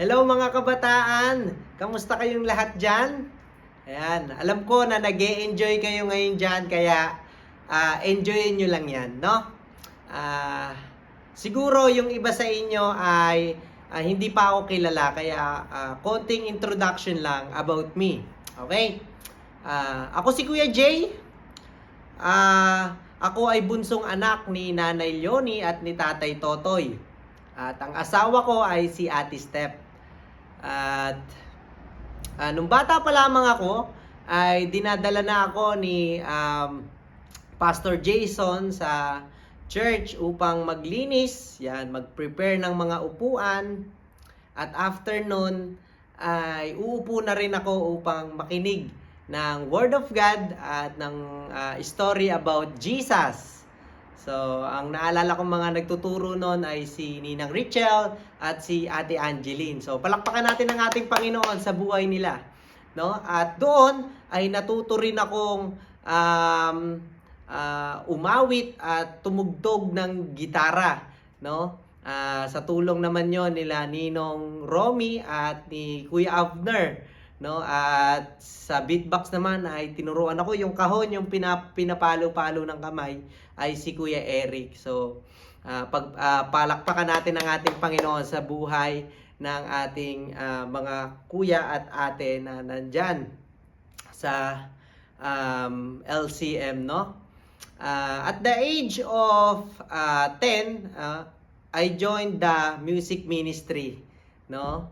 Hello mga kabataan! Kamusta kayong lahat dyan? Ayan, alam ko na nag-e-enjoy kayo ngayon dyan, kaya enjoyin nyo lang yan, no? Ah, Siguro yung iba sa inyo ay hindi pa ako kilala, kaya konting introduction lang about me. Okay? Ako si Kuya Jay. Ako ay bunsong anak ni Nanay Leonie at ni Tatay Totoy. At ang asawa ko ay si Ate Step. At nung bata pa lamang ako, ay dinadala na ako ni Pastor Jason sa church upang maglinis, yan, mag-prepare ng mga upuan. At after nun, ay uupo na rin ako upang makinig ng Word of God at ng story about Jesus. So, ang naalala kong mga nagtuturo noon ay si Ninang Richel at si Ate Angeline. So, palakpakan natin ang ating Panginoon sa buhay nila, no? At doon ay natuto rin akong umawit at tumugtog ng gitara, no? Sa tulong naman yon nila Ninong Romy at ni Kuya Abner, no? At sa beatbox naman ay tinuruan ako yung kahon, yung pinapalo-palo ng kamay ay si Kuya Eric. So, palakpakan natin ang ating Panginoon sa buhay ng ating mga kuya at ate na nandyan sa LCM, no? At the age of 10, I joined the music ministry, no?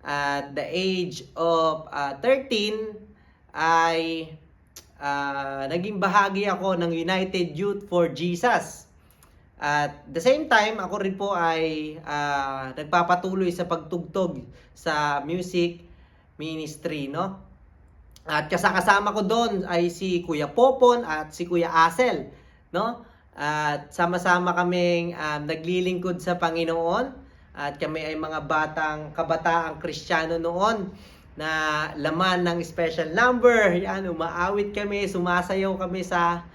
At the age of 13, ay naging bahagi ako ng United Youth for Jesus. At the same time, ako rin po ay nagpapatuloy sa pagtugtog sa music ministry, no? At kasama ko doon ay si Kuya Popon at si Kuya Asel, no? At sama-sama kaming naglilingkod sa Panginoon. At kami ay mga kabataang Kristiyano noon na laman ng special number. Yan, umaawit kami, sumasayaw kami sa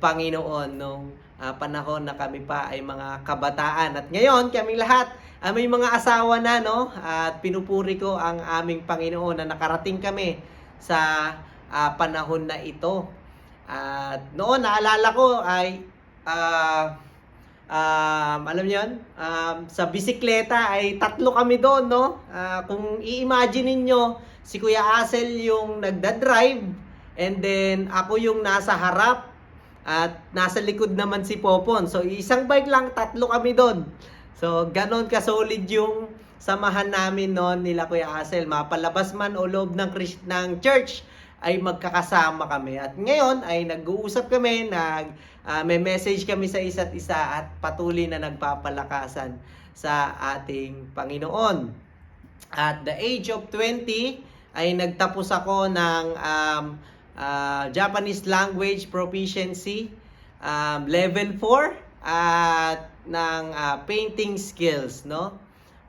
Panginoon nung panahon na kami pa ay mga kabataan. At ngayon, kami lahat may mga asawa na, no? At pinupuri ko ang aming Panginoon na nakarating kami sa panahon na ito. At noon, naalala ko ay alam niyo yun, sa bisikleta ay tatlo kami doon, no? Kung i-imagine niyo, si Kuya Asel yung nagda-drive, and then ako yung nasa harap, at nasa likod naman si Popon. So, isang bike lang, tatlo kami doon. So, ganon ka-solid yung samahan namin noon nila Kuya Asel. Mapalabas man o loob ng church, ay magkakasama kami. At ngayon ay nag-uusap kami, may message kami sa isa't isa at patuloy na nagpapalakasan sa ating Panginoon. At the age of 20 ay nagtapos ako ng Japanese language proficiency level 4 at ng painting skills, no?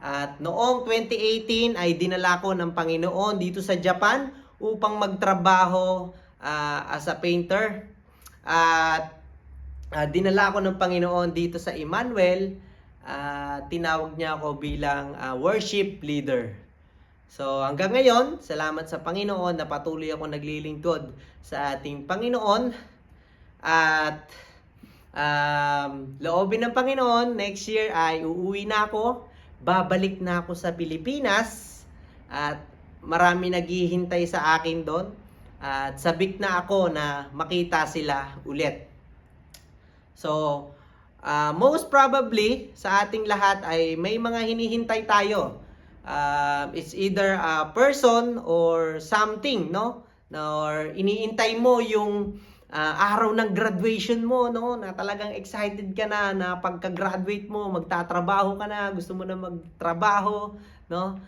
At noong 2018 ay dinala ko ng Panginoon dito sa Japan upang magtrabaho as a painter. At dinala ko ng Panginoon dito sa Emmanuel. Tinawag niya ako bilang worship leader. So hanggang ngayon, salamat sa Panginoon na patuloy ako naglilingkod sa ating Panginoon. At loobin ng Panginoon, next year ay uuwi na ako. Babalik na ako sa Pilipinas. At marami naghihintay sa akin doon. At sabik na ako na makita sila ulit. So, most probably, sa ating lahat ay may mga hinihintay tayo. It's either a person or something, no? Or iniintay mo yung araw ng graduation mo, no? Na talagang excited ka na pagka-graduate mo, magtatrabaho ka na, gusto mo na magtrabaho, no?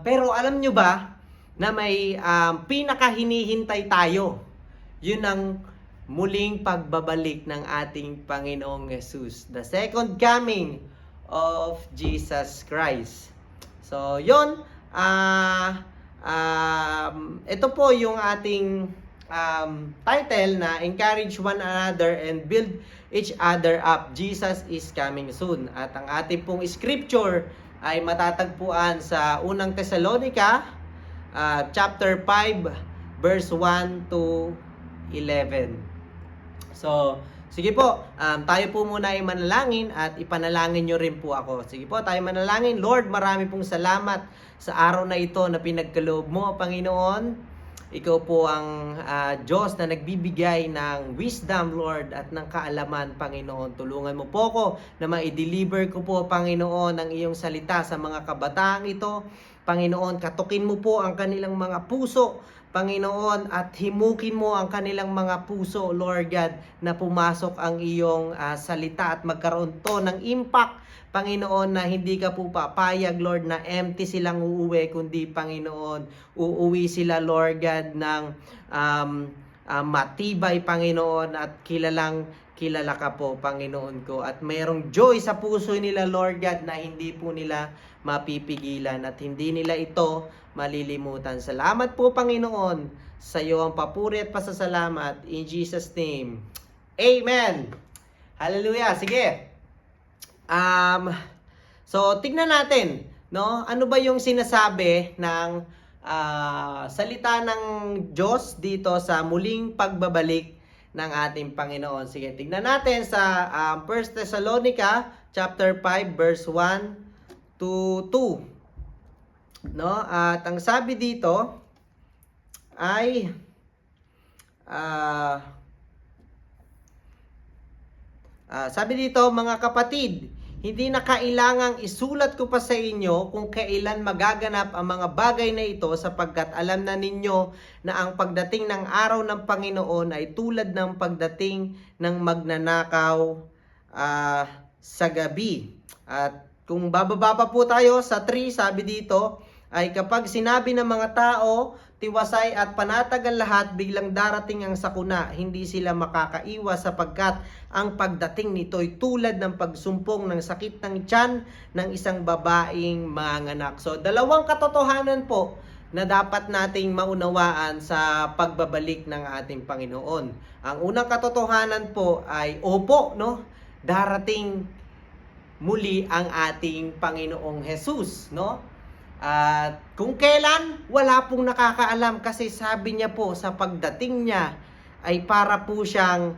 Pero alam nyo ba na may pinaka-hinihintay tayo? Yun ang muling pagbabalik ng ating Panginoong Jesus. The second coming of Jesus Christ. So, yun. Ito po yung ating title na Encourage One Another and Build Each Other Up. Jesus is Coming Soon. At ang ating pong scripture ay matatagpuan sa unang Tesalonica, chapter 5, verse 1 to 11. So, sige po, tayo po muna ay manalangin at ipanalangin nyo rin po ako. Sige po, tayo manalangin. Lord, marami pong salamat sa araw na ito na pinagkaloob mo, Panginoon. Ikaw po ang Diyos na nagbibigay ng wisdom, Lord, at ng kaalaman, Panginoon. Tulungan mo po ako na ma-deliver ko po, Panginoon, ang iyong salita sa mga kabataang ito. Panginoon, katukin mo po ang kanilang mga puso, Panginoon, at himukin mo ang kanilang mga puso, Lord God, na pumasok ang iyong salita at magkaroon to ng impact, Panginoon, na hindi ka po papayag, Lord, na empty silang uuwi, kundi, Panginoon, uuwi sila, Lord God, ng matibay, Panginoon, at kilala ka po, Panginoon ko. At mayroong joy sa puso nila, Lord God, na hindi po nila mapipigilan at hindi nila ito malilimutan. Salamat po, Panginoon. Sa iyo ang papuri at pasasalamat. In Jesus' name. Amen. Hallelujah. Sige. So, tignan natin, no? Ano ba yung sinasabi ng salita ng Diyos dito sa muling pagbabalik ng ating Panginoon? Sige, tignan natin sa 1 Thessalonica chapter 5 verse 1 to 2. No? At ang sabi dito ay sabi dito, mga kapatid, hindi na kailangang isulat ko pa sa inyo kung kailan magaganap ang mga bagay na ito, sapagkat alam na ninyo na ang pagdating ng araw ng Panginoon ay tulad ng pagdating ng magnanakaw sa gabi. At kung bababa pa po tayo sa 3, sabi dito, ay kapag sinabi ng mga tao, tiwasay at panatag ang lahat, biglang darating ang sakuna, hindi sila makakaiwas sapagkat ang pagdating nito ay tulad ng pagsumpong ng sakit ng tiyan ng isang babaeng manganak. So, dalawang katotohanan po na dapat nating maunawaan sa pagbabalik ng ating Panginoon. Ang unang katotohanan po ay opo, no? Darating muli ang ating Panginoong Jesus, no? At kung kailan, wala pong nakakaalam, kasi sabi niya po sa pagdating niya ay para po siyang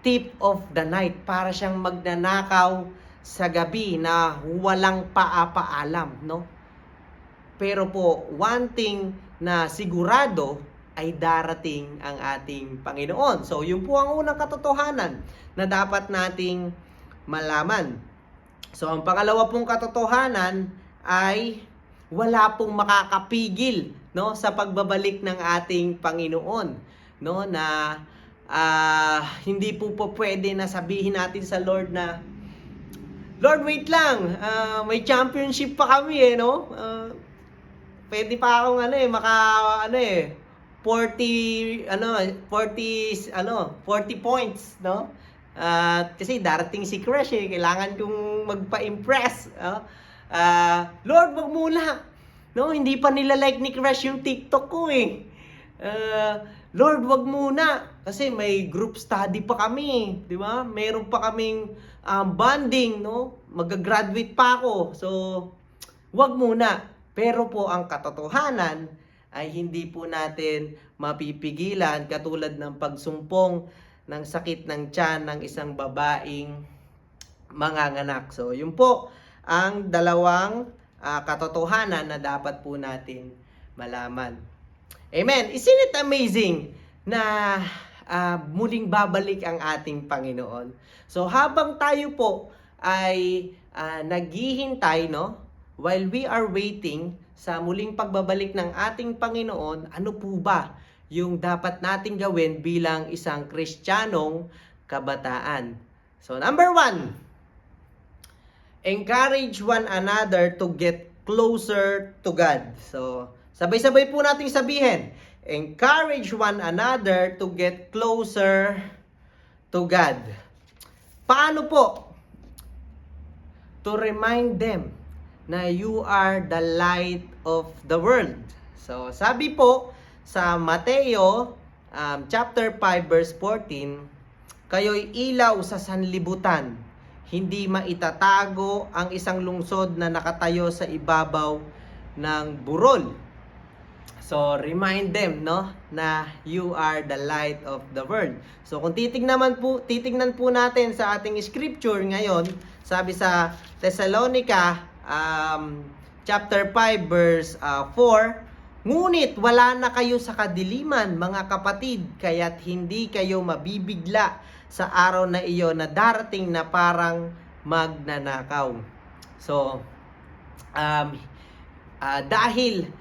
thief of the night, para siyang magnanakaw sa gabi na walang paapaalam, no? Pero po, one thing na sigurado ay darating ang ating Panginoon. So, yun po ang unang katotohanan na dapat nating malaman. So, ang pangalawa pong katotohanan ay wala pong makakapigil, no, sa pagbabalik ng ating Panginoon, no, na hindi po pwede na sabihin natin sa Lord na, Lord, wait lang, may championship pa kami no, pwede pa akong 40 points, no, kasi darating si Crush kailangan kong magpa-impress, Lord, wag muna. No, hindi pa nila like ni Crush yung TikTok ko Lord, wag muna kasi may group study pa kami, 'di ba? Meron pa kaming bonding, no? Mag-graduate pa ako. So, wag muna. Pero po ang katotohanan ay hindi po natin mapipigilan, katulad ng pagsumpong ng sakit ng tiyan ng isang babaeng manganganak. So, yun po ang dalawang katotohanan na dapat po natin malaman. Amen. Isn't it amazing na muling babalik ang ating Panginoon? So habang tayo po ay naghihintay, no, while we are waiting sa muling pagbabalik ng ating Panginoon, ano po ba yung dapat nating gawin bilang isang Kristiyanong kabataan? So number 1, encourage one another to get closer to God. So, sabay-sabay po nating sabihin, encourage one another to get closer to God. Paano po? To remind them na you are the light of the world. So, sabi po sa Mateo chapter 5 verse 14, kayo'y ilaw sa sanlibutan. hindi maitatago ang isang lungsod na nakatayo sa ibabaw ng burol. So, remind them, no, na you are the light of the world. So, kung titignan po natin sa ating scripture ngayon, sabi sa Thessalonica, chapter 5, verse 4, ngunit wala na kayo sa kadiliman, mga kapatid, kaya't hindi kayo mabibigla sa araw na iyon na darating na parang magnanakaw. So, dahil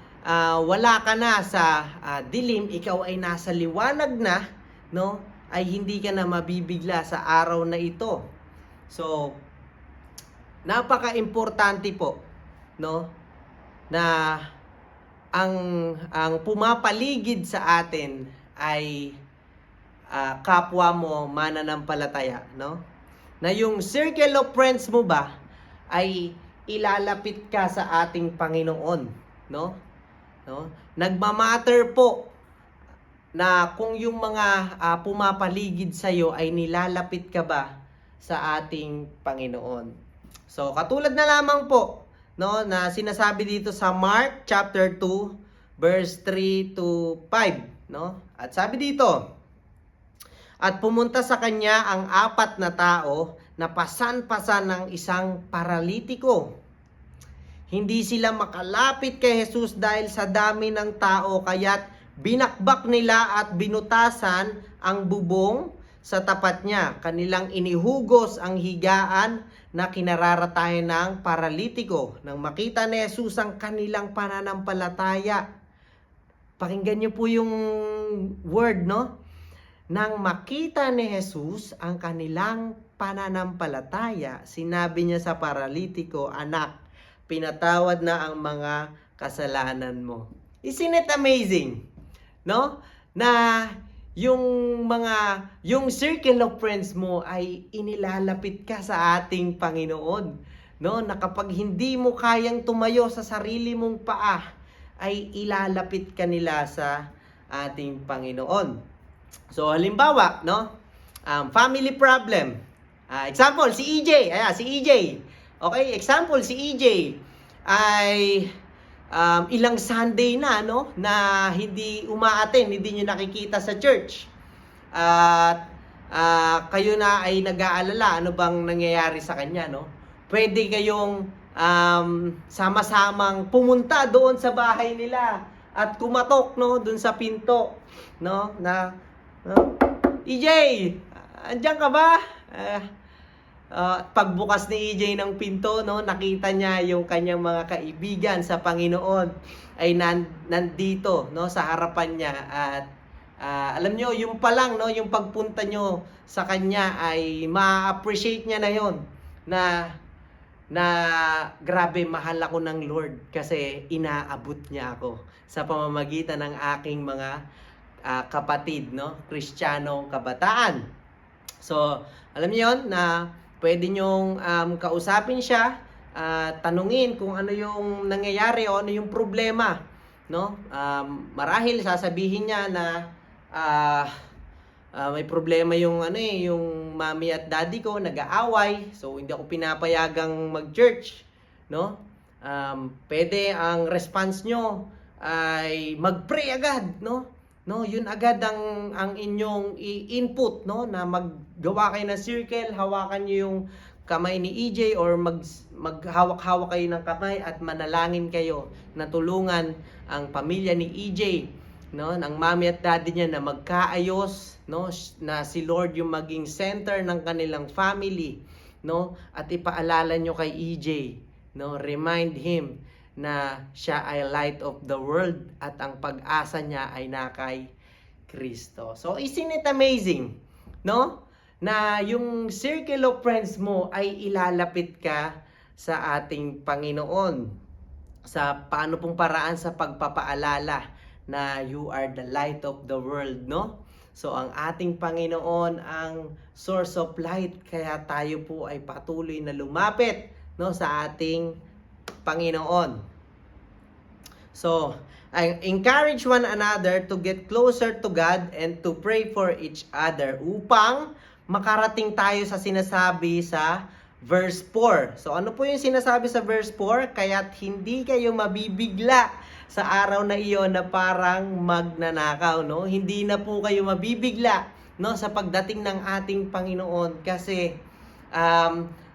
wala ka na sa dilim, ikaw ay nasa liwanag na, no, ay hindi ka na mabibigla sa araw na ito. So, napaka-importante po, no, na ang pumapaligid sa atin ay kapwa mo mananampalataya, no? Na yung circle of friends mo ba ay ilalapit ka sa ating Panginoon, no? No? Nagmamatter po na kung yung mga pumapaligid sa iyo ay nilalapit ka ba sa ating Panginoon. So, katulad na lamang po, no, na sinasabi dito sa Mark chapter 2 verse 3 to 5, no? At sabi dito, at pumunta sa kanya ang 4 na tao na pasan-pasan ng isang paralitiko. Hindi sila makalapit kay Jesus dahil sa dami ng tao, kaya't binakbak nila at binutasan ang bubong sa tapat niya. Kanilang inihugos ang higaan na kinararatayan ng paralitiko. Nang makita ni Jesus ang kanilang pananampalataya. Pakinggan niyo po yung word, no? Nang makita ni Jesus ang kanilang pananampalataya, sinabi niya sa paralitiko, anak, pinatawad na ang mga kasalanan mo. Isn't it amazing? No? Na yung circle of friends mo ay inilalapit ka sa ating Panginoon. No? Na kapag hindi mo kayang tumayo sa sarili mong paa, ay ilalapit ka nila sa ating Panginoon. So, halimbawa, no? Family problem. Example, si EJ. Si EJ. Okay, example, si EJ ay ilang Sunday na, no, na hindi umaattend, hindi nyo nakikita sa church. At kayo na ay nag-aalala, ano bang nangyayari sa kanya, no? Pwede kayong sama-samang pumunta doon sa bahay nila at kumatok, no, doon sa pinto, no, na EJ, andiyan ka ba? Pagbukas ni EJ ng pinto, no, nakita niya yung kanyang mga kaibigan sa Panginoon ay nandito, no, sa harapan niya. At alam niyo, yung pa lang, no, yung pagpunta niyo sa kanya ay ma-appreciate niya na yon, na grabe, mahal ako ng Lord kasi inaabot niya ako sa pamamagitan ng aking mga kapatid, no, Kristiyano kabataan. So, alam niyo yon, na pwede nyong kausapin siya, tanungin kung ano yung nangyayari o ano yung problema, no? Marahil sasabihin niya na may problema yung yung mami at daddy ko, nag-aaway, so hindi ako pinapayagang mag-church, no? Pwede ang response nyo ay mag-pray agad, no? No, yun agad ang inyong input, no, na maggawa kayo ng circle, hawakan niyo yung kamay ni EJ or maghawak-hawak kayo ng kamay at manalangin kayo na tulungan ang pamilya ni EJ, no, ng mami at daddy niya na magkaayos, no, na si Lord yung maging center ng kanilang family, no, at ipaalala niyo kay EJ, no, remind him na siya ay light of the world at ang pag-asa niya ay na kay Kristo. So, isn't it amazing, no? Na yung circle of friends mo ay ilalapit ka sa ating Panginoon. Sa paano pong paraan sa pagpapaalala na you are the light of the world, no? So, ang ating Panginoon ang source of light, kaya tayo po ay patuloy na lumapit, no, sa ating Panginoon. So, I encourage one another to get closer to God and to pray for each other upang makarating tayo sa sinasabi sa verse 4. So ano po yung sinasabi sa verse 4? Kaya't hindi kayo mabibigla sa araw na iyon na parang magnanakaw, no? Hindi na po kayo mabibigla, no, sa pagdating ng ating Panginoon kasi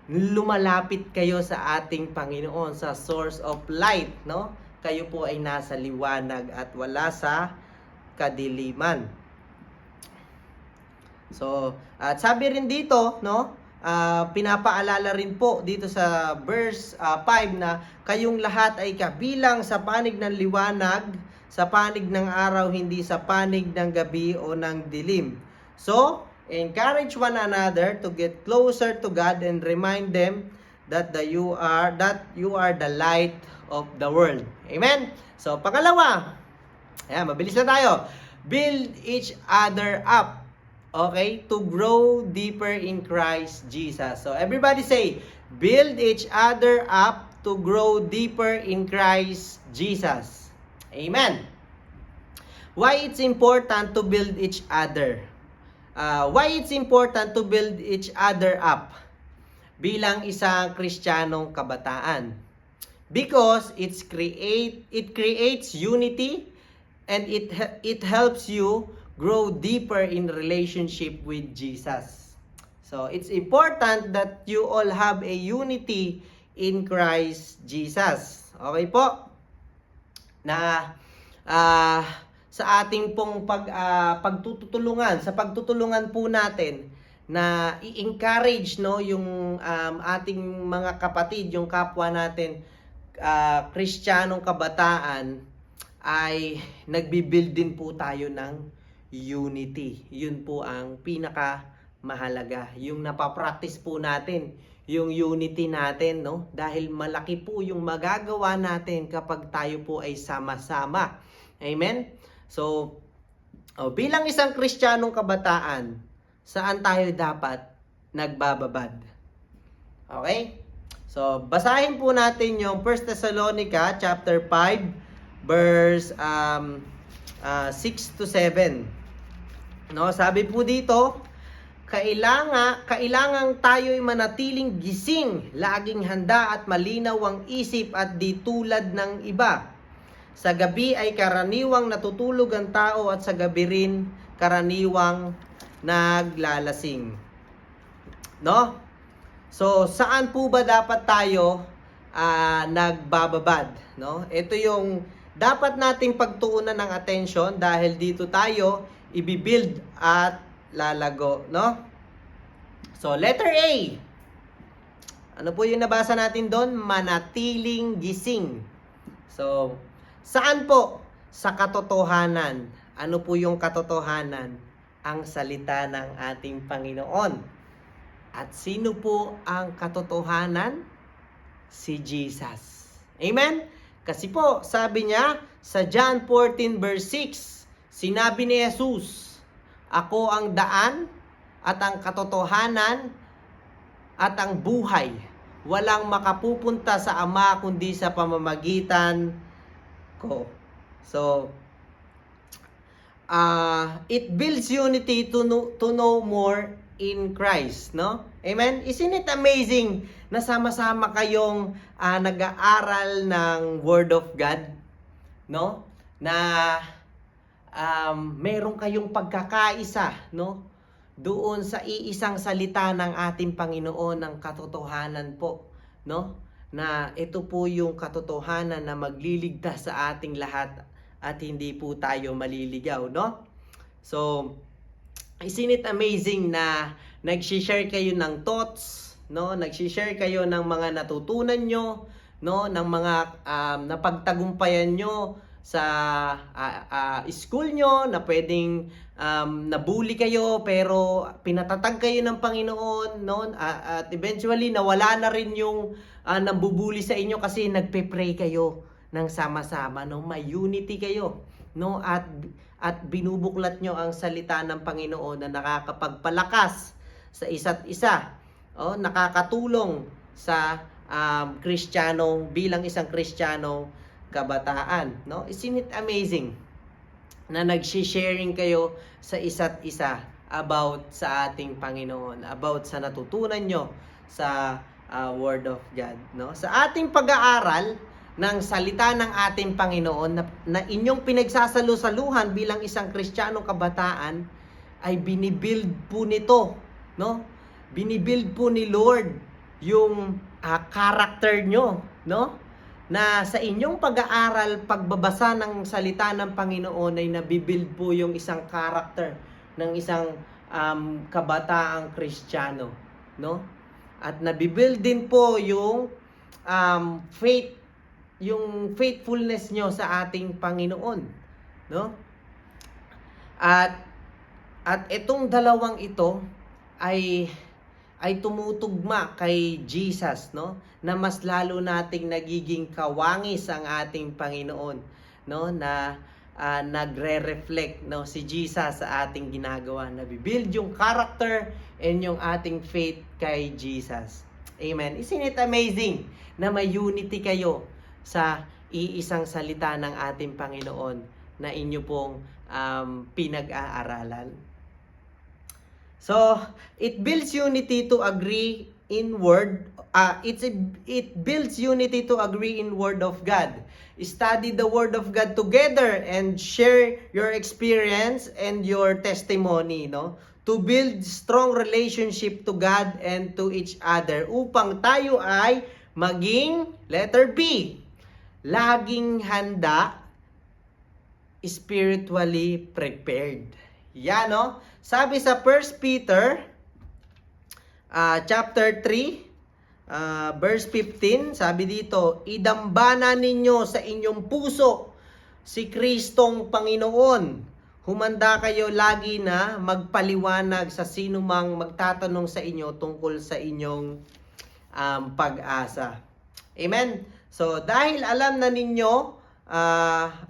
lumalapit kayo sa ating Panginoon, sa source of light, no? Kayo po ay nasa liwanag at wala sa kadiliman. So, at sabi rin dito, no, pinapaalala rin po dito sa verse 5 na kayong lahat ay kabilang sa panig ng liwanag, sa panig ng araw, hindi sa panig ng gabi o ng dilim. So, encourage one another to get closer to God and remind them that you are the light of the world. Amen? So, pangalawa, ayan, mabilis na tayo. Build each other up. Okay? To grow deeper in Christ Jesus. So, everybody say, build each other up to grow deeper in Christ Jesus. Amen. Why it's important to build each other? Why it's important to build each other up bilang isang Kristiyanong kabataan? Because it creates unity and it helps you grow deeper in relationship with Jesus. So it's important that you all have a unity in Christ Jesus. Okay po? Na sa ating pong pagtutulungan, sa pagtutulungan po natin na i-encourage, no, yung ating mga kapatid, yung kapwa natin Kristiyanong kabataan, ay nagbi-build din po tayo ng unity. Yun po ang pinaka mahalaga. Yung napapractice po natin, yung unity natin, no? Dahil malaki po yung magagawa natin kapag tayo po ay sama-sama. Amen? So, bilang isang Kristiyanong kabataan, saan tayo dapat nagbababad? Okay? So, basahin po natin yung 1 Thessalonica chapter 5 verse 6 to 7. No, sabi po dito, kailangan tayo'y manatiling gising, laging handa at malinaw ang isip at di tulad ng iba. Sa gabi ay karaniwang natutulog ang tao at sa gabi rin karaniwang naglalasing. No? So, saan po ba dapat tayo nagbababad? No? Ito yung dapat nating pagtuunan ng atensyon dahil dito tayo ibibuild at lalago, no? So, letter A. Ano po yung nabasa natin doon? Manatiling gising. So, saan po? Sa katotohanan. Ano po yung katotohanan? Ang salita ng ating Panginoon. At sino po ang katotohanan? Si Jesus. Amen? Kasi po, sabi niya sa John 14 verse 6, sinabi ni Jesus, ako ang daan at ang katotohanan at ang buhay. Walang makapupunta sa Ama kundi sa pamamagitan ko. So, it builds unity to know more in Christ, no? Amen? Isn't it amazing na sama-sama kayong nag-aaral ng Word of God, no? Na meron kayong pagkakaisa, no? Doon sa iisang salita ng ating Panginoon, ng katotohanan po, no? Na ito po yung katotohanan na magliligtas sa ating lahat at hindi po tayo maliligaw, no? So, isn't it amazing na nag-share kayo ng thoughts, no? Nag-share kayo ng mga natutunan nyo, no? Ng mga napagtagumpayan nyo sa school nyo, na pwedeng nabully kayo pero pinatatag kayo ng Panginoon, no? At eventually nawala na rin yung nambubuli sa inyo kasi nagpe-pray kayo ng sama-sama, no? May unity kayo, no? At binubuklat nyo ang salita ng Panginoon na nakakapagpalakas sa isa't isa, nakakatulong sa Kristiyano, bilang isang Kristiyano kabataan, no? Isn't it amazing na nag-sharing kayo sa isa't isa about sa ating Panginoon, about sa natutunan nyo sa Word of God, no? Sa ating pag-aaral ng salita ng ating Panginoon na inyong pinagsasalo-saluhan bilang isang Kristiyanong kabataan, ay binibuild po nito, no? Binibuild po ni Lord yung character nyo, no? Na sa inyong pag-aaral, pagbabasa ng salita ng Panginoon ay nabibuild po yung isang character ng isang kabataang Kristiyano, no? At nabibuild din po yung faith, yung faithfulness nyo sa ating Panginoon, no? At itong dalawang ito ay tumutugma kay Jesus, no? Na mas lalo nating nagiging kawangis ang ating Panginoon, no? Na nagre-reflect, no, si Jesus sa ating ginagawa. Nabibuild yung character and yung ating faith kay Jesus. Amen. Isn't it amazing na may unity kayo sa iisang salita ng ating Panginoon na inyo pong pinag-aaralan? So, it builds unity to agree in word. It builds unity to agree in word of God. Study the word of God together and share your experience and your testimony, no? To build strong relationship to God and to each other upang tayo ay maging, letter B, laging handa, spiritually prepared. Yan, no? Sabi sa 1 Peter chapter 3 verse 15, sabi dito, idambana ninyo sa inyong puso si Kristong Panginoon. Humanda kayo lagi na magpaliwanag sa sino mang magtatanong sa inyo tungkol sa inyong pag-asa. Amen? So, dahil alam na ninyo,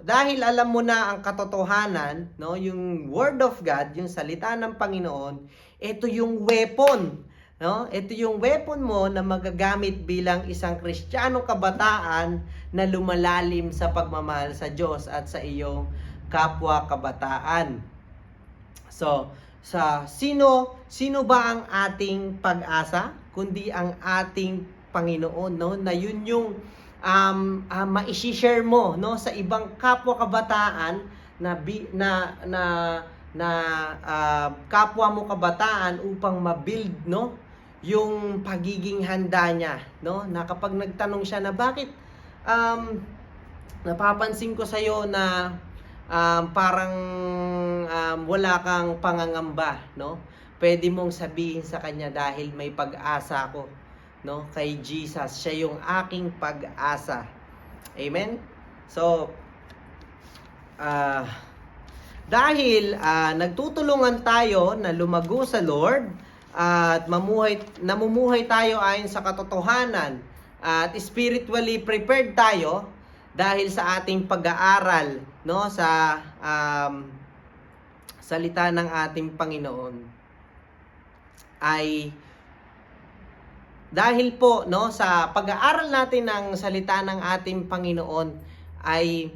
dahil alam mo na ang katotohanan, no, yung Word of God, yung salita ng Panginoon, ito yung weapon, no? Ito yung weapon mo na magagamit bilang isang Kristiyanong kabataan na lumalalim sa pagmamahal sa Diyos at sa iyong kapwa kabataan. So, sino ba ang ating pag-asa? Kundi ang ating Panginoon, no? Na yun yung ma-share mo, no, sa ibang kapwa kabataan na kapwa mo kabataan upang ma-build, no, yung pagiging handa niya, no? Na kapag nagtanong siya na bakit napapansin ko sa iyo na parang wala kang pangangamba, no? Pwede mong sabihin sa kanya dahil may pag-asa ako, no, kay Jesus. Siya yung aking pag-asa. Amen? So, dahil nagtutulungan tayo na lumago sa Lord at namumuhay tayo ayon sa katotohanan at spiritually prepared tayo dahil sa ating pag-aaral, no, sa salita ng ating Panginoon, ay dahil po, no, sa pag-aaral natin ng salita ng ating Panginoon ay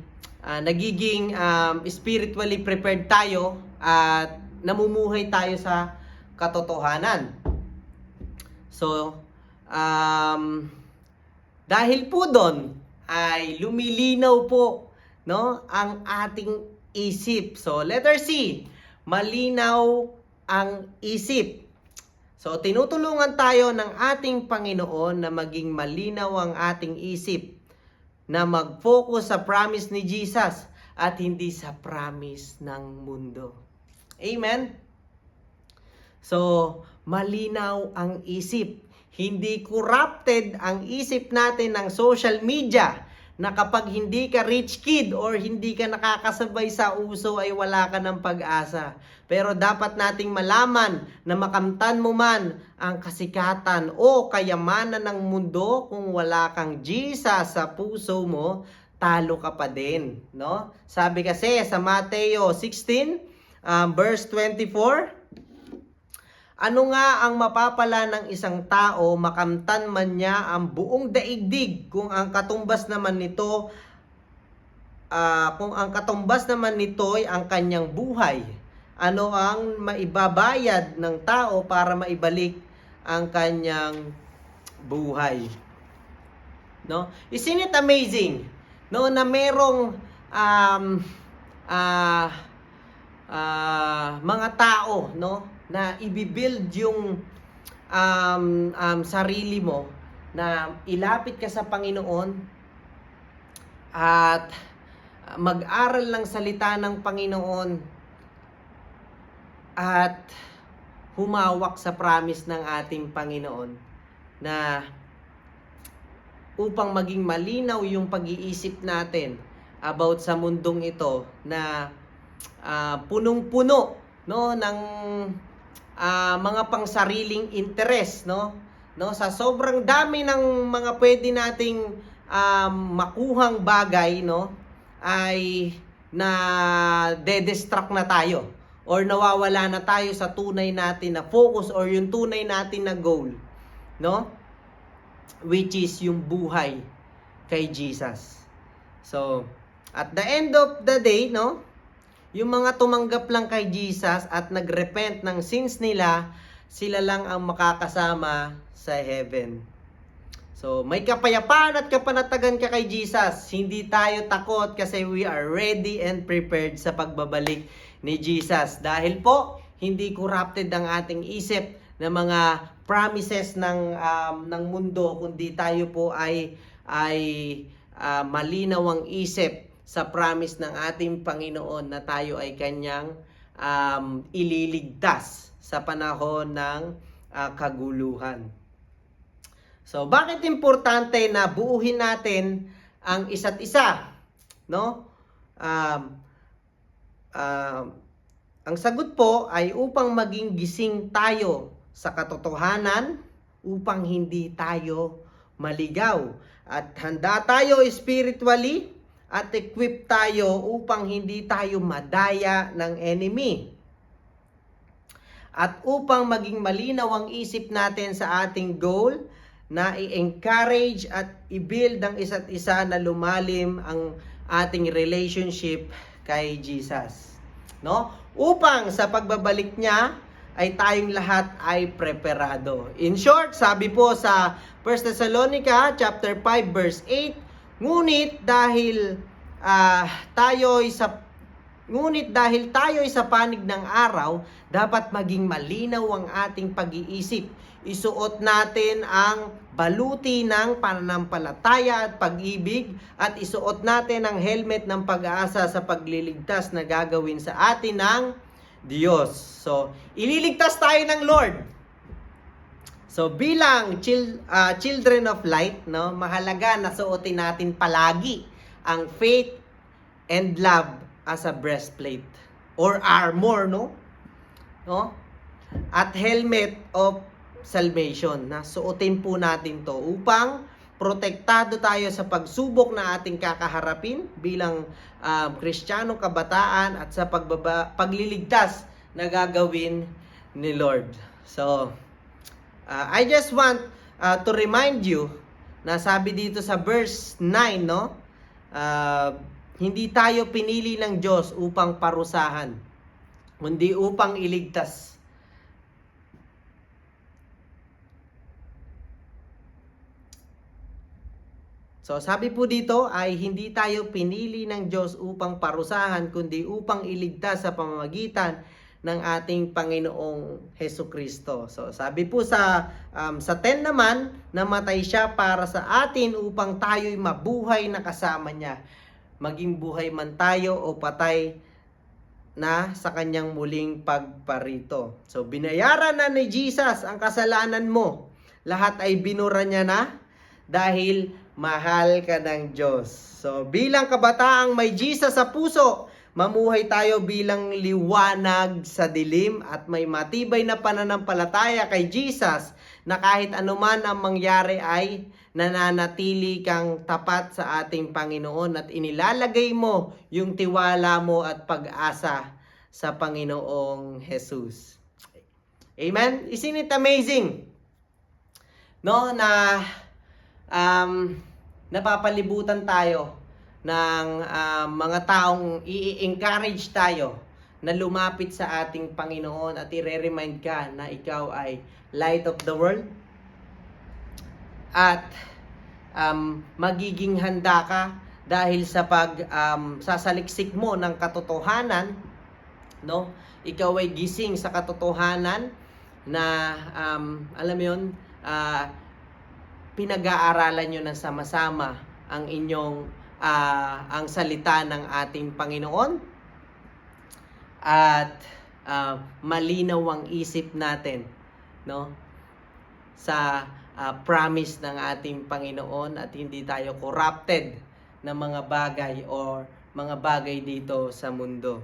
nagiging spiritually prepared tayo at namumuhay tayo sa katotohanan. So, dahil po doon ay lumilinaw po, no, ang ating isip. So, letter C, malinaw ang isip. So, tinutulungan tayo ng ating Panginoon na maging malinaw ang ating isip, na mag-focus sa promise ni Jesus at hindi sa promise ng mundo. Amen? So, malinaw ang isip. Hindi corrupted ang isip natin ng social media na kapag hindi ka rich kid or hindi ka nakakasabay sa uso ay wala ka ng pag-asa. Pero dapat nating malaman na makamtan mo man ang kasikatan o kayamanan ng mundo, kung wala kang Jesus sa puso mo, talo ka pa din, no? Sabi kasi sa Mateo 16 verse 24, ano nga ang mapapala ng isang tao makamtan man niya ang buong daigdig kung ang katumbas naman nito ay ang kanyang buhay? Ano ang maibabayad ng tao para maibalik ang kanyang buhay. No? Isn't it amazing, no, na merong mga tao, no, na ibibuild yung sarili mo, na ilapit ka sa Panginoon at mag-aral ng salita ng Panginoon at humawak sa promise ng ating Panginoon, na upang maging malinaw yung pag-iisip natin about sa mundong ito na punong-puno, no, ng mga pangsariling interes, no, sa sobrang dami ng mga pwede nating makuhang bagay, no, ay na de-distract na tayo or nawawala na tayo sa tunay natin na focus or yung tunay natin na goal, no, which is yung buhay kay Jesus. So, at the end of the day, no, yung mga tumanggap lang kay Jesus at nagrepent ng sins nila, sila lang ang makakasama sa heaven. So, may kapayapaan at kapanatagan ka kay Jesus. Hindi tayo takot kasi we are ready and prepared sa pagbabalik ni Jesus. Dahil po, hindi corrupted ang ating isip ng mga promises ng mundo, kundi tayo po ay malinaw ang isip sa promise ng ating Panginoon na tayo ay kanyang ililigtas sa panahon ng kaguluhan. So, bakit importante na buuhin natin ang isa't isa, no? Ang sagot po ay upang maging gising tayo sa katotohanan, upang hindi tayo maligaw, at handa tayo spiritually at equip tayo upang hindi tayo madaya ng enemy, at upang maging malinaw ang isip natin sa ating goal, na i-encourage at i-build ang isa't isa na lumalim ang ating relationship kay Jesus, no? Upang sa pagbabalik niya ay tayong lahat ay preparado. In short, sabi po sa 1 Thessalonica chapter 5 verse 8, ngunit dahil tayo ay sa panig ng araw, dapat maging malinaw ang ating pag-iisip. Isuot natin ang baluti ng pananampalataya at pag-ibig, at isuot natin ang helmet ng pag-asa sa pagliligtas na gagawin sa atin ng Diyos. So, ililigtas tayo ng Lord. So, bilang children of light, no, mahalaga na suotin natin palagi ang faith and love as a breastplate or armor, no? At helmet of salvation, na suotin po natin to upang protektado tayo sa pagsubok na ating kakaharapin bilang Kristiyanong kabataan at sa pagliligtas na gagawin ni Lord. So, I just want to remind you na sabi dito sa verse 9, no? Hindi tayo pinili ng Diyos upang parusahan, kundi upang iligtas. So, sabi po dito ay hindi tayo pinili ng Diyos upang parusahan, kundi upang iligtas sa pamamagitan ng ating Panginoong Hesukristo. So, sabi po sa 10 naman, namatay siya para sa atin upang tayo'y mabuhay na kasama niya, maging buhay man tayo o patay na sa kanyang muling pagparito. So, binayaran na ni Jesus ang kasalanan mo. Lahat ay binura niya na dahil mahal ka ng Diyos. So, bilang kabataang may Jesus sa puso, mamuhay tayo bilang liwanag sa dilim at may matibay na pananampalataya kay Jesus, na kahit anuman ang mangyari ay nananatili kang tapat sa ating Panginoon at inilalagay mo yung tiwala mo at pag-asa sa Panginoong Jesus. Amen? Isn't it amazing? No, na napapalibutan tayo ng mga taong i-encourage tayo na lumapit sa ating Panginoon at i-remind ka na ikaw ay light of the world. at magiging handa ka dahil sa sasaliksik mo ng katotohanan, no? Ikaw ay gising sa katotohanan na alam mo 'yon, pinag-aaralan nyo ng sama-sama ang inyong ang salita ng ating Panginoon, at malinaw ang isip natin, no, sa promise ng ating Panginoon, at hindi tayo corrupted ng mga bagay or mga bagay dito sa mundo.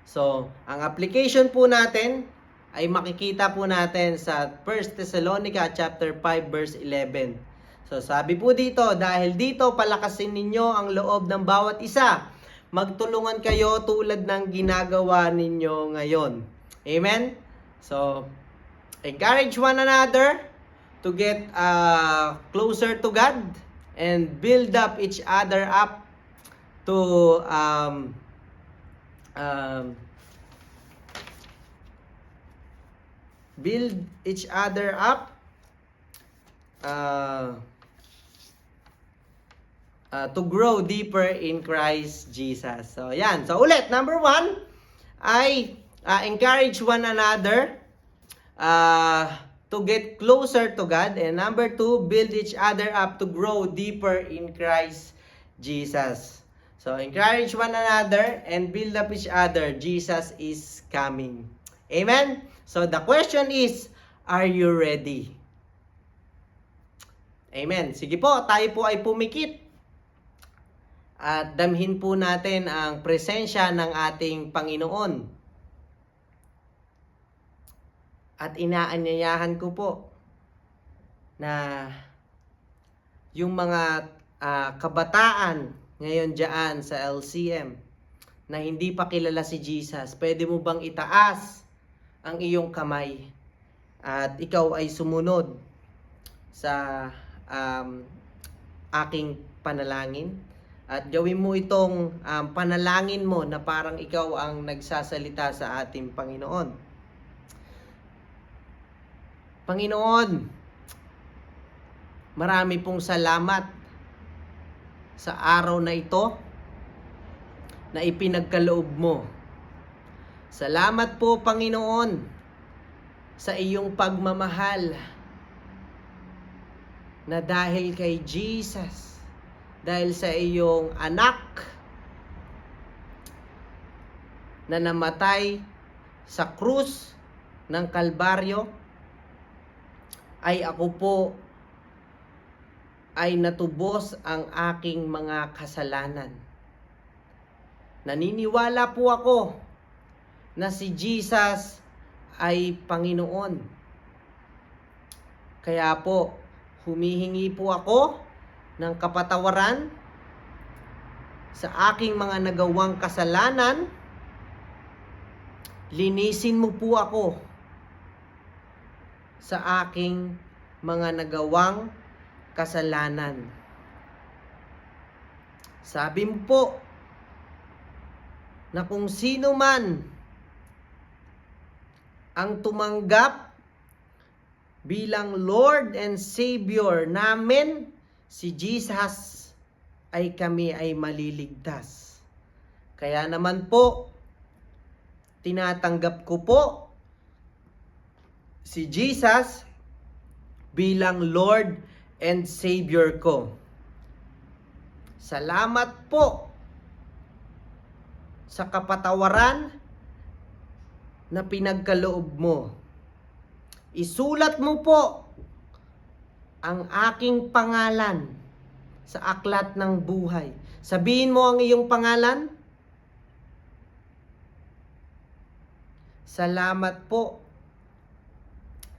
So, ang application po natin ay makikita po natin sa 1 Thessalonica chapter 5 verse 11. So, sabi po dito, dahil dito palakasin ninyo ang loob ng bawat isa. Magtulungan kayo tulad ng ginagawa ninyo ngayon. Amen? So, encourage one another to get closer to God and build up each other up to build each other up to grow deeper in Christ Jesus. So, yan. So, ulit, number 1 ay encourage one another to get closer to God. And number 2, build each other up to grow deeper in Christ Jesus. So, encourage one another and build up each other. Jesus is coming. Amen? So, the question is, are you ready? Amen. Sige po, tayo po ay pumikit at damhin po natin ang presensya ng ating Panginoon. At inaanyayahan ko po na yung mga kabataan ngayon dyan sa LCM na hindi pa kilala si Jesus, pwede mo bang itaas ang iyong kamay at ikaw ay sumunod sa aking panalangin, at gawin mo itong panalangin mo na parang ikaw ang nagsasalita sa ating Panginoon. Panginoon, marami pong salamat sa araw na ito na ipinagkaloob mo. Salamat po, Panginoon, sa iyong pagmamahal na dahil kay Jesus, dahil sa iyong anak na namatay sa krus ng Kalbaryo, ay ako po ay natubos ang aking mga kasalanan. Naniniwala po ako na si Jesus ay Panginoon. Kaya po, humihingi po ako ng kapatawaran sa aking mga nagawang kasalanan. Linisin mo po ako sa aking mga nagawang kasalanan. Sabi mo po na kung sino man ang tumanggap bilang Lord and Savior namin, si Jesus, ay kami ay maliligtas. Kaya naman po, tinatanggap ko po si Jesus bilang Lord and Savior ko. Salamat po sa kapatawaran na pinagkaloob mo. Isulat mo po ang aking pangalan sa aklat ng buhay. Sabihin mo ang iyong pangalan. Salamat po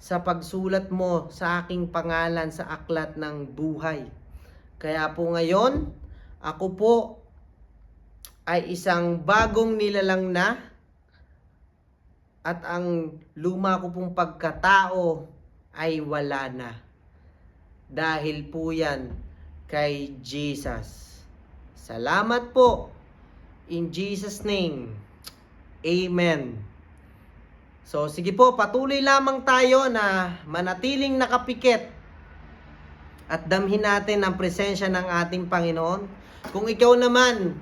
sa pagsulat mo sa aking pangalan sa aklat ng buhay. Kaya po ngayon, ako po ay isang bagong nilalang na, at ang luma ko pong pagkatao ay wala na. Dahil po yan kay Jesus. Salamat po. In Jesus' name. Amen. So sige po, patuloy lamang tayo na manatiling nakapikit at damhin natin ang presensya ng ating Panginoon. Kung ikaw naman,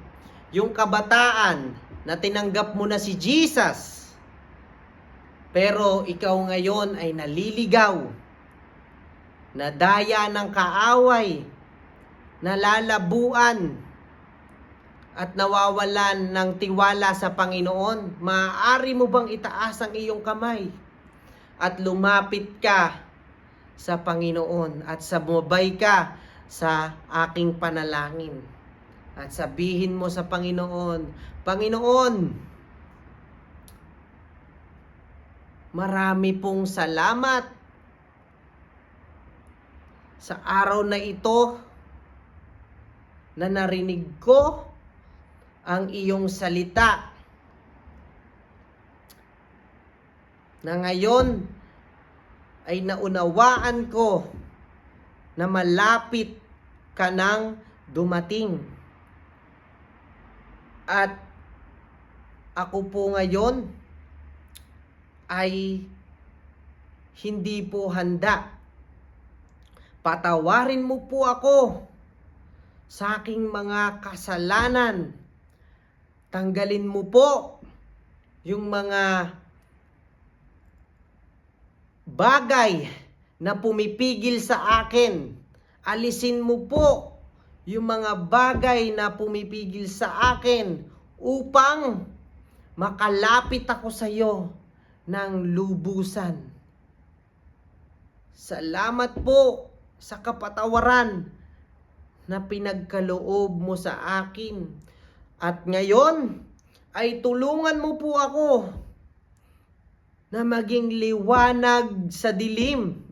yung kabataan na tinanggap mo na si Jesus, pero ikaw ngayon ay naliligaw, nadaya ng kaaway, nalalabuan, at nawawalan ng tiwala sa Panginoon, maaari mo bang itaas ang iyong kamay at lumapit ka sa Panginoon at sumabay ka sa aking panalangin at sabihin mo sa Panginoon, Panginoon, marami pong salamat sa araw na ito na narinig ko ang iyong salita na ngayon ay naunawaan ko na malapit ka nang dumating. At ako po ngayon ay hindi po handa. Patawarin mo po ako sa aking mga kasalanan. Tanggalin mo po yung mga bagay na pumipigil sa akin. Alisin mo po yung mga bagay na pumipigil sa akin upang makalapit ako sa iyo ng lubusan. Salamat po sa kapatawaran na pinagkaloob mo sa akin. At ngayon ay tulungan mo po ako na maging liwanag sa dilim,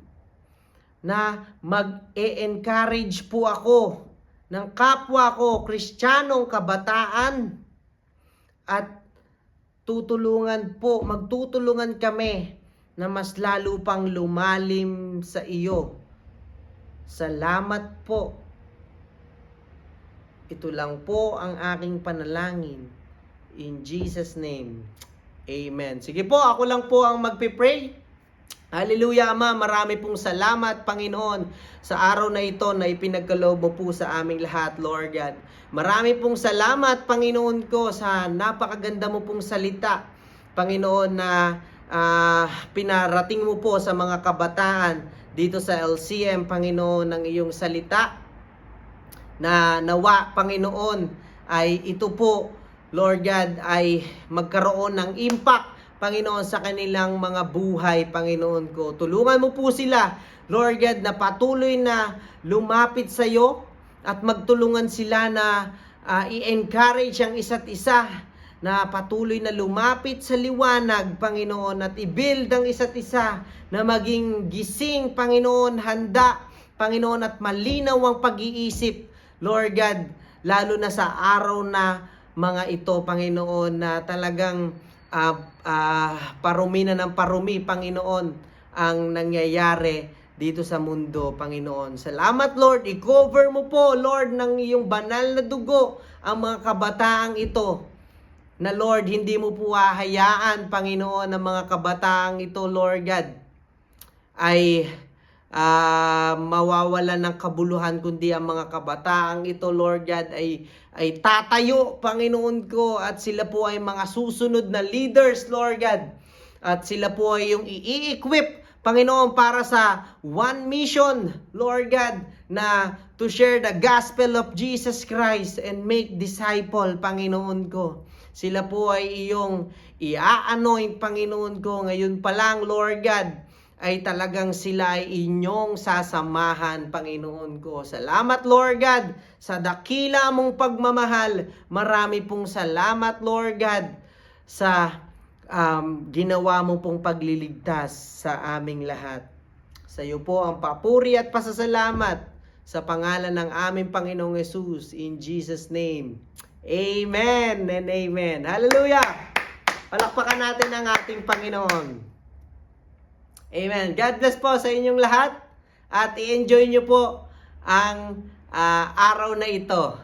na mag-e-encourage po ako ng kapwa ko, Kristiyanong kabataan, at magtutulungan kami na mas lalo pang lumalim sa iyo. Salamat po. Ito lang po ang aking panalangin. In Jesus' name, Amen. Sige po, ako lang po ang magpipray. Hallelujah, Ama. Marami pong salamat, Panginoon, sa araw na ito na ipinagkaloob mo po sa aming lahat, Lord God. Marami pong salamat, Panginoon ko, sa napakaganda mo pong salita, Panginoon, na pinarating mo po sa mga kabataan dito sa LCM, Panginoon, ng iyong salita. Na nawa, Panginoon, ay ito po, Lord God, ay magkaroon ng impact, Panginoon, sa kanilang mga buhay, Panginoon ko. Tulungan mo po sila, Lord God, na patuloy na lumapit sa iyo at magtulungan sila na i-encourage ang isa't isa na patuloy na lumapit sa liwanag, Panginoon, at i-build ang isa't isa na maging gising, Panginoon, handa, Panginoon, at malinaw ang pag-iisip, Lord God, lalo na sa araw na mga ito, Panginoon, na talagang parumi na ng parumi, Panginoon, ang nangyayari dito sa mundo, Panginoon. Salamat, Lord. I-cover mo po, Lord, ng iyong banal na dugo ang mga kabataang ito. Na, Lord, hindi mo po hahayaan, Panginoon, ng mga kabataang ito, Lord God, ay mawawalan ng kabuluhan, kundi ang mga kabataang ito, Lord God, ay tatayo, Panginoon ko, at sila po ay mga susunod na leaders, Lord God, at sila po ay yung i-equip, Panginoon, para sa one mission, Lord God, na to share the gospel of Jesus Christ and make disciple, Panginoon ko. Sila po ay iyong i-anoint, Panginoon ko, ngayon pa lang, Lord God, ay talagang sila ay inyong sasamahan, Panginoon ko. Salamat, Lord God, sa dakila mong pagmamahal. Marami pong salamat, Lord God, sa ginawa mo pong pagliligtas sa aming lahat. Sa iyo po ang papuri at pasasalamat sa pangalan ng aming Panginoong Jesus. In Jesus' name, Amen and Amen. Hallelujah! Palakpakan natin ang ating Panginoon. Amen. God bless po sa inyong lahat at i-enjoy nyo po ang araw na ito.